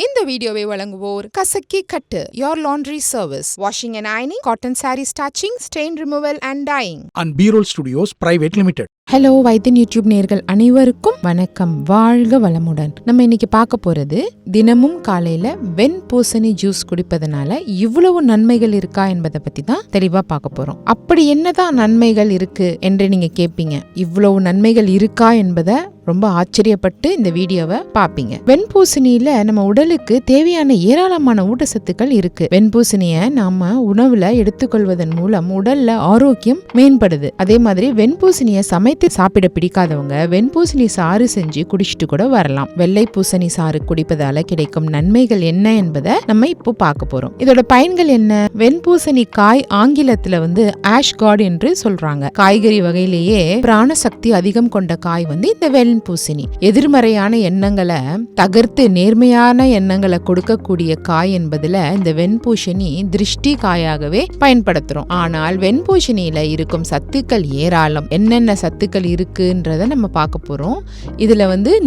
இந்த வீடியோவை வழங்குவோர் கசக்கி கட்டு your laundry service washing and ironing cotton saree starching stain removal and dyeing and B-Roll Studios Private Limited. Hello Vaidhyan YouTube நேயர்கள் அனைவருக்கும் வணக்கம், வாழ்க வளமுடன். நம்ம இன்னைக்கு பார்க்க போறது தினமும் காலையில வெண்பூசணி ஜூஸ் குடிப்பதனால இவ்வளவு நன்மைகள் இருக்கா என்பதை பத்தி தான் தெளிவா பார்க்க போறோம். அப்படி என்னதான் நன்மைகள் இருக்கு என்று நீங்க கேட்பீங்க. இவ்வளவு நன்மைகள் இருக்கா என்பதை ரொம்ப ஆச்சரியப்பட்டு இந்த வீடியோவை பாப்பீங்க. வெண்பூசணியில நம்ம உடலுக்கு தேவையான ஏராளமான ஊட்டச்சத்துக்கள் இருக்கு. வெண்பூசணிய நாம உணவுல எடுத்துக்கொள்வதன் மூலம் உடல்ல ஆரோக்கியம் மேம்படுது. அதே மாதிரி வெண்பூசணிய சமைத்து சாப்பிட பிடிக்காதவங்க வெண்பூசணி சாறு செஞ்சு குடிச்சிட்டு கூட வரலாம். வெள்ளை பூசணி சாறு குடிப்பதால கிடைக்கும் நன்மைகள் என்ன என்பதை நம்ம இப்போ பார்க்க போறோம். இதோட பயன்கள் என்ன? வெண்பூசணி காய் ஆங்கிலத்துல ஆஷ் காட் என்று சொல்றாங்க. காய்கறி வகையிலேயே பிராண சக்தி அதிகம் கொண்ட காய் இந்த வெண்பூசணி. எதிர்மறையான எண்ணங்களை தகர்த்து நேர்மையான எண்ணங்களை கொடுக்கக்கூடிய காய் என்பதுல இந்த வெண்பூசணி திருஷ்டி காயாகவே பயன்படுத்துறோம். ஆனால் வெண்பூசணியில இருக்கும் சத்துக்கள் ஏராளம். என்னென்ன சத்துக்கள் இருக்குன்றத நம்ம பார்க்க போறோம். இதுல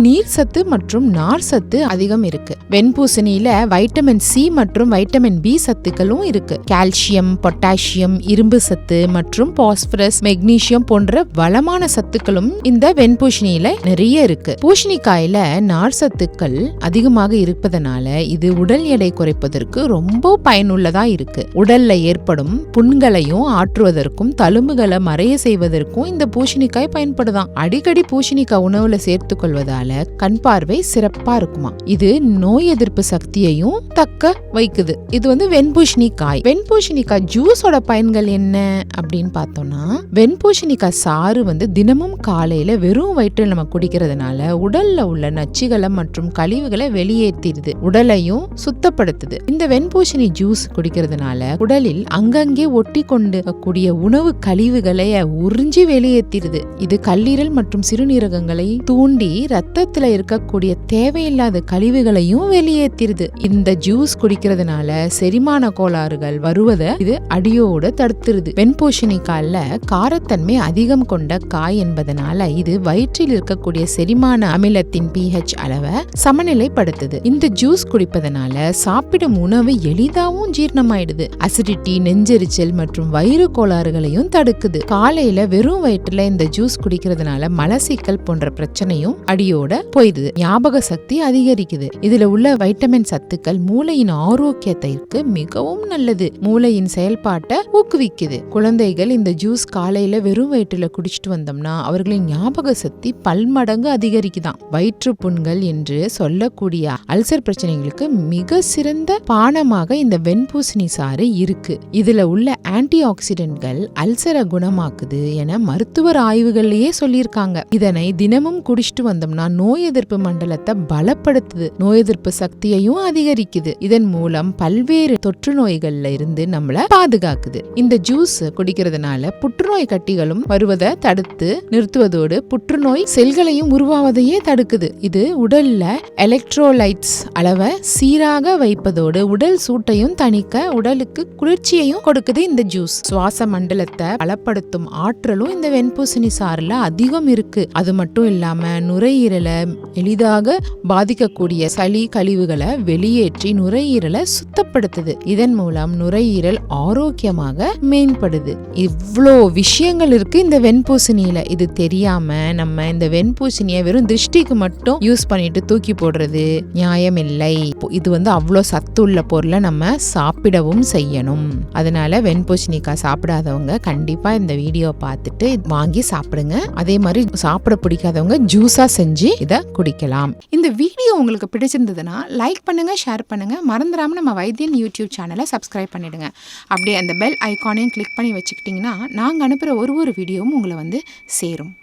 நீர் சத்து மற்றும் நார் சத்து அதிகம் இருக்கு. வெண்பூசணியில வைட்டமின் சி மற்றும் வைட்டமின் பி சத்துக்களும் இருக்கு. கால்சியம், பொட்டாசியம், இரும்பு சத்து மற்றும் பாஸ்பரஸ், மெக்னீசியம் போன்ற வளமான சத்துக்களும் இந்த வெண்பூசணியில நிறைய இருக்கு. பூசணிக்காயில நார் சத்துக்கள் அதிகமாக இருப்பதனால இது உடல் எடை குறைப்பதற்கு ரொம்ப பயனுள்ளதா இருக்கு. உடல்ல ஏற்படும் புண்களையும் ஆற்றுவதற்கும் தழும்புகளை மறைய செய்வதற்கும் இந்த பூசணிக்காய் பயன்படுதாம். அடிக்கடி பூசணிக்காய் உணவுல சேர்த்து கொள்வதால கண் பார்வை சிறப்பா இருக்குமா. இது நோய் எதிர்ப்பு சக்தியையும் தக்க வைக்குது. இது வெண்பூசணிக்காய். வெண்பூசணிக்காய் ஜூஸோட பயன்கள் என்ன அப்படின்னு பார்த்தோம்னா, வெண்பூசணிக்காய் சாறு தினமும் காலையில வெறும் வயிற்றில் நம்ம குடிக்கிறதுனால உடல்ல உள்ள நச்சுகளை மற்றும் கழிவுகளை வெளியேற்றிடுது. உடலையும் சுத்தப்படுத்துது. இந்த வெண்பூசணி ஜூஸ் குடிக்கிறதுனால உடலில் அங்கங்கே ஒட்டி கொண்டு கூடிய உணவு கழிவுகளை உறிஞ்சி வெளியேற்றிடுது. இது கல்லீரல் மற்றும் சிறுநீரகங்களை தூண்டி ரத்தத்துல இருக்கக்கூடிய தேவையில்லாத கழிவுகளையும் வெளியேற்றிடுது. இந்த ஜூஸ் குடிக்கிறதுனால செரிமான கோளாறுகள் வருவதை இது அடியோட தடுத்துருது. வெண்பூசணிக்காயில காரத்தன்மை அதிகம் கொண்ட காய் என்பதனால இது வயிற்றில் இருக்கக்கூடிய செரிமான அமிலத்தின் pH அளவை சமநிலைப்படுத்துது. இந்த ஜூஸ் குடிப்பதனால சாப்பிடும் உணவு எளிதாவும் ஜீரணமாயிடுது. அசிடிட்டி, நெஞ்செரிச்சல் மற்றும் வயிறு கோளாறுகளையும் தடுக்குது. காலையில வெறும் வயிற்றுல இந்த ஜூஸ் குடிக்கிறதுனால மலசிக்கல் போன்ற பிரச்சனையும் அடியோட போயிடுது. ஞாபக சக்தி அதிகரிக்குது. இதுல உள்ள வைட்டமின் சத்துக்கள் மூளையின் ஆரோக்கியத்திற்கு மிகவும் நல்லது. மூளையின் செயல்பாட்டை ஊக்குவிக்குது. குழந்தைகள் இந்த ஜூஸ் காலையில வெறும் வயிற்றுல குடிச்சிட்டு வந்தோம்னா அவர்களின் ஞாபக சக்தி பல்மடங்கு அதிகரிக்குதான். வயிற்று புண்கள் என்று சொல்லக்கூடிய அல்சர் பிரச்சனைகளுக்கு மிக சிறந்த பானமாக இந்த வெண்பூசணி சாறு இருக்கு. இதுல உள்ள ஆன்டி ஆக்சிடென்ட்கள் அல்சரை குணமாக்குது என மருத்துவர் ஆய்வுகள்லயே சொல்லியிருக்காங்க. இதனை தினமும் குடிச்சிட்டு வந்தோம்னா நோய் எதிர்ப்பு மண்டலத்தை பலப்படுத்துது. நோய் எதிர்ப்பு சக்தியையும் அதிகரிக்குது. இதன் மூலம் பல்வேறு தொற்று நோய்கள்ல இருந்து நம்மள பாதுகாக்குது. இந்த ஜூஸ் குடிக்கிறதுனால புற்றுநோய் கட்டிகளும் வருவதை தடுத்து நிறுத்துவதோடு புற்றுநோய் செல்களையும் உருவாவதையே தடுக்குது. இது உடல்ல எலக்ட்ரோலைட்ஸ் அளவை சீராக வைப்பதோடு உடல் சூட்டையும் தணிக்க உடலுக்கு குளிர்ச்சியையும் கொடுக்குது. இந்த ஜூஸ் சுவாச மண்டலத்தை பலப்படுத்தும் ஆற்றலும் இந்த வெண்பூசணி சாறுல அதிகம் இருக்கு. அது மட்டும் இல்லாம நுரையீரலை எளிதாக பாதிக்கக்கூடிய சளி கழிவுகளை வெளியேற்றி நுரையீரலை சுத்தப்படுத்துது. இதன் மூலம் நுரையீரல் ஆரோக்கியமாக மேம்படுது. இவ்வளோ விஷயங்கள் இருக்கு இந்த வெண்பூசணியில. இது தெரியாம நம்ம இந்த வெண்பூசணியை வெறும் திருஷ்டிக்கு மட்டும் யூஸ் பண்ணிட்டு தூக்கி போடுறது நியாயம் இல்லை. இது அவ்வளோ சத்து உள்ள பொருளை நம்ம சாப்பிடவும் செய்யணும். அதனால வெண்பூசணிக்காய் சாப்பிடாதவங்க கண்டிப்பா இந்த வீடியோ பார்த்துட்டு வாங்கி சாப்பிடுங்க. அதே மாதிரி சாப்பிட பிடிக்காதவங்க ஜூஸா செஞ்சு இதை குடிக்கலாம். இந்த வீடியோ உங்களுக்கு பிடிச்சிருந்ததுன்னா லைக் பண்ணுங்க, ஷேர் பண்ணுங்க. மறந்துடாம நம்ம வைத்தியன் யூடியூப் சேனலை சப்ஸ்கிரைப் பண்ணிடுங்க. அப்படியே அந்த பெல் ஐகானையும் கிளிக் பண்ணி வச்சுக்கிட்டீங்கன்னா நாங்க அனுப்புற ஒரு வீடியோவும் உங்களை சேரும்.